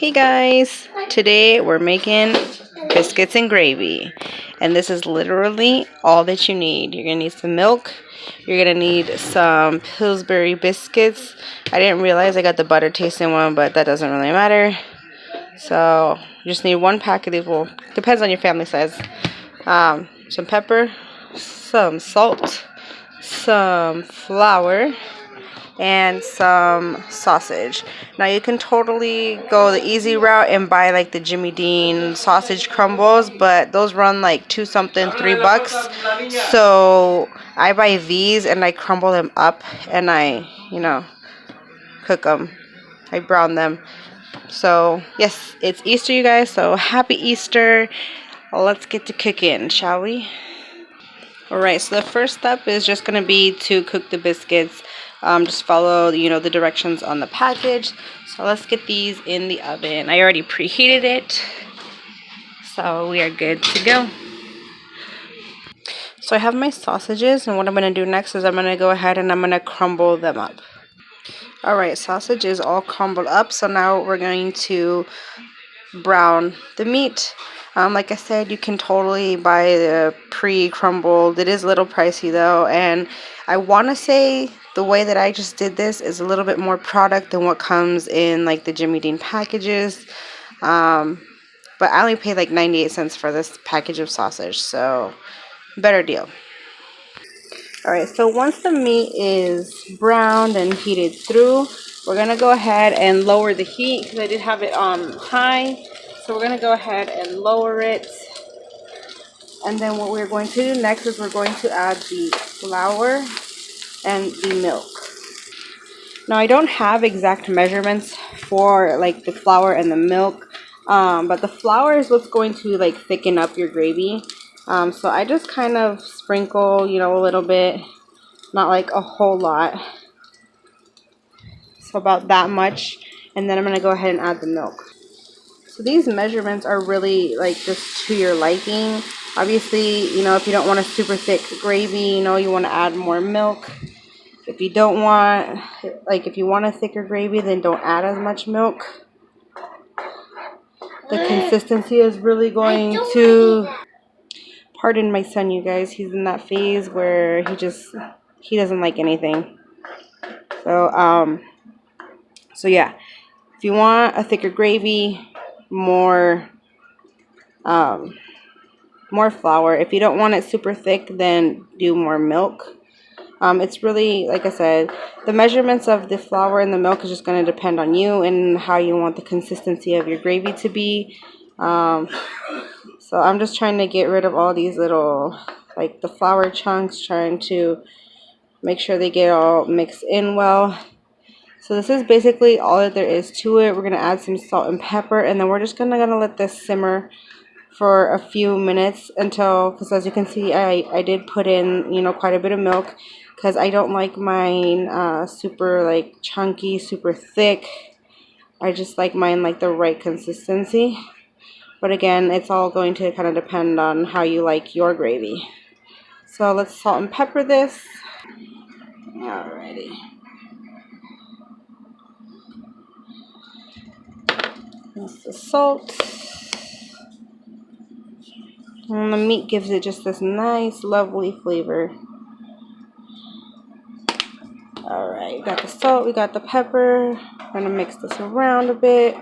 Hey guys, today we're making biscuits and gravy, and this is literally all that you need. You're gonna need some milk, you're gonna need some Pillsbury biscuits. I didn't realize I got the butter tasting one, but that doesn't really matter. So you just need one pack of these. Well, depends on your family size. Some pepper, some salt, some flour, and some sausage. Now you can totally go the easy route and buy like the Jimmy Dean sausage crumbles, but those run like $2 something, $3. So I buy these and I crumble them up and I, cook them. I brown them. So yes, it's Easter, you guys. So happy Easter. Let's get to cooking, shall we? Alright, so the first step is just going to be to cook the biscuits. Just follow, the directions on the package. So let's get these in the oven. I already preheated it, so we are good to go. So I have my sausages, and what I'm going to do next is I'm going to go ahead and I'm going to crumble them up. Alright, sausage is all crumbled up, so now we're going to brown the meat. Like I said, you can totally buy the pre-crumbled. It is a little pricey though, and I want to say the way that I just did this is a little bit more product than what comes in like the Jimmy Dean packages. But I only paid like 98 cents for this package of sausage, so better deal. Alright, so once the meat is browned and heated through, we're going to go ahead and lower the heat because I did have it on high. So we're going to go ahead and lower it. And then what we're going to do next is we're going to add the flour and the milk. Now I don't have exact measurements for like the flour and the milk. But the flour is what's going to like thicken up your gravy. So I just kind of sprinkle, a little bit, not like a whole lot. So about that much. And then I'm going to go ahead and add the milk. So these measurements are really like just to your liking. Obviously, if you don't want a super thick gravy, you want to add more milk. If you don't want, if you want a thicker gravy, then don't add as much milk. The consistency is really going to, pardon my son, you guys, he's in that phase where he doesn't like anything. So yeah, if you want a thicker gravy, more flour. If you don't want it super thick, then do more milk. It's really, like I said, the measurements of the flour and the milk is just going to depend on you and how you want the consistency of your gravy to be. So I'm just trying to get rid of all these little, like the flour chunks, trying to make sure they get all mixed in well. So this is basically all that there is to it. We're going to add some salt and pepper, and then we're just going to let this simmer for a few minutes until, because as you can see, I did put in, quite a bit of milk because I don't like mine super like chunky, super thick. I just like mine like the right consistency. But again, it's all going to kind of depend on how you like your gravy. So let's salt and pepper this. Alrighty. That's the salt. And the meat gives it just this nice, lovely flavor. Alright, we got the salt, we got the pepper. I'm going to mix this around a bit.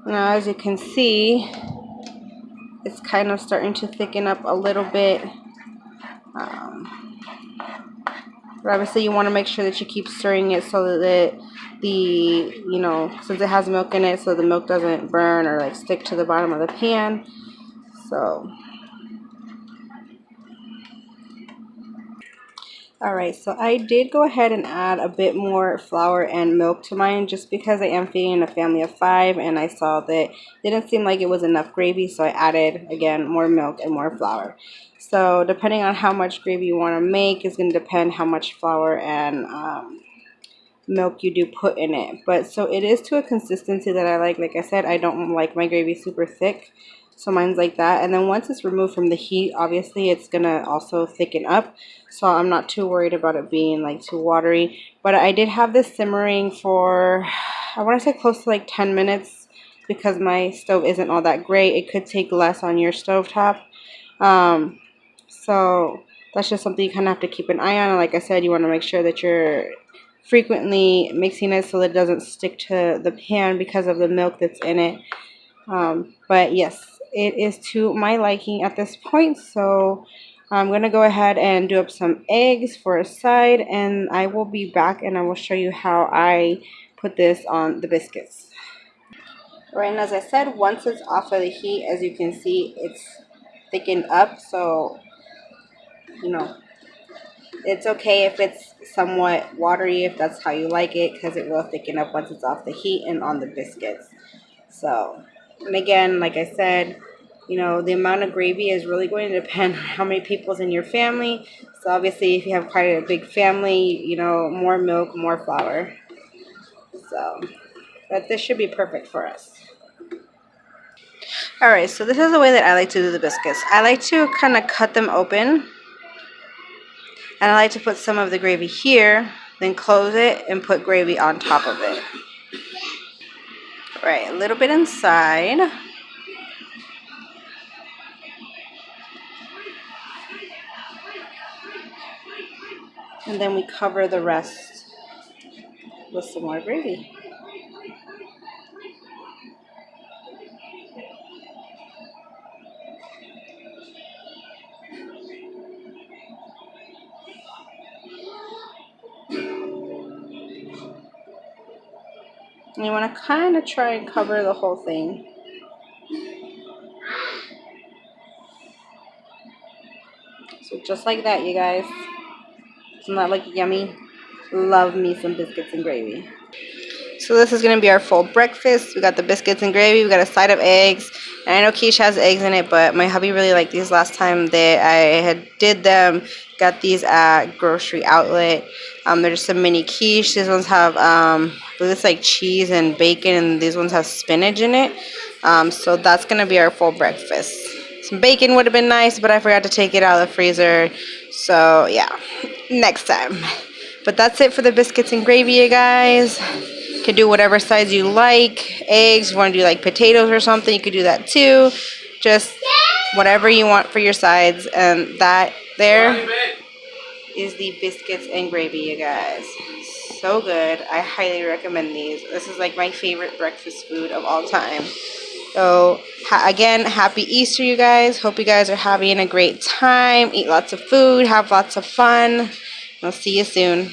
Now, as you can see, it's kind of starting to thicken up a little bit. But obviously you want to make sure that you keep stirring it so that since it has milk in it, so the milk doesn't burn or like stick to the bottom of the pan. So, alright, so I did go ahead and add a bit more flour and milk to mine just because I am feeding a family of 5 and I saw that it didn't seem like it was enough gravy, so I added, again, more milk and more flour. So depending on how much gravy you want to make is going to depend how much flour and milk you do put in it. But so it is to a consistency that I like. Like I said, I don't like my gravy super thick. So mine's like that. And then once it's removed from the heat, obviously it's going to also thicken up. So I'm not too worried about it being like too watery. But I did have this simmering for, I want to say close to like 10 minutes because my stove isn't all that great. It could take less on your stovetop. So that's just something you kind of have to keep an eye on. And like I said, you want to make sure that you're frequently mixing it so that it doesn't stick to the pan because of the milk that's in it. But yes, it is to my liking at this point. So I'm going to go ahead and do up some eggs for a side. And I will be back and I will show you how I put this on the biscuits. Right, and as I said, once it's off of the heat, as you can see, it's thickened up. So, you know, it's okay if it's somewhat watery, if that's how you like it, because it will thicken up once it's off the heat and on the biscuits. So, and again, like I said, you know, the amount of gravy is really going to depend on how many people's in your family. So obviously, if you have quite a big family, you know, more milk, more flour. So, but this should be perfect for us. Alright, so this is the way that I like to do the biscuits. I like to kind of cut them open. And I like to put some of the gravy here, then close it and put gravy on top of it. Right, a little bit inside. And then we cover the rest with some more gravy. And you want to kind of try and cover the whole thing. So just like that, you guys. Isn't that like yummy? Love me some biscuits and gravy. So this is going to be our full breakfast. We got the biscuits and gravy. We got a side of eggs. And I know Keish has eggs in it, but my hubby really liked these last time that I had did them. Got these at grocery outlet. They're just some mini quiche. These ones have, I believe it's like cheese and bacon, and these ones have spinach in it. So that's going to be our full breakfast. Some bacon would have been nice, but I forgot to take it out of the freezer. So yeah, next time. But that's it for the biscuits and gravy, you guys. You can do whatever sides you like. Eggs, you want to do like potatoes or something, you could do that too. Just whatever you want for your sides. And that there is the biscuits and gravy, you guys. So good. I highly recommend these. This is like my favorite breakfast food of all time. So again, happy Easter, you guys. Hope you guys are having a great time. Eat lots of food. Have lots of fun. I'll see you soon.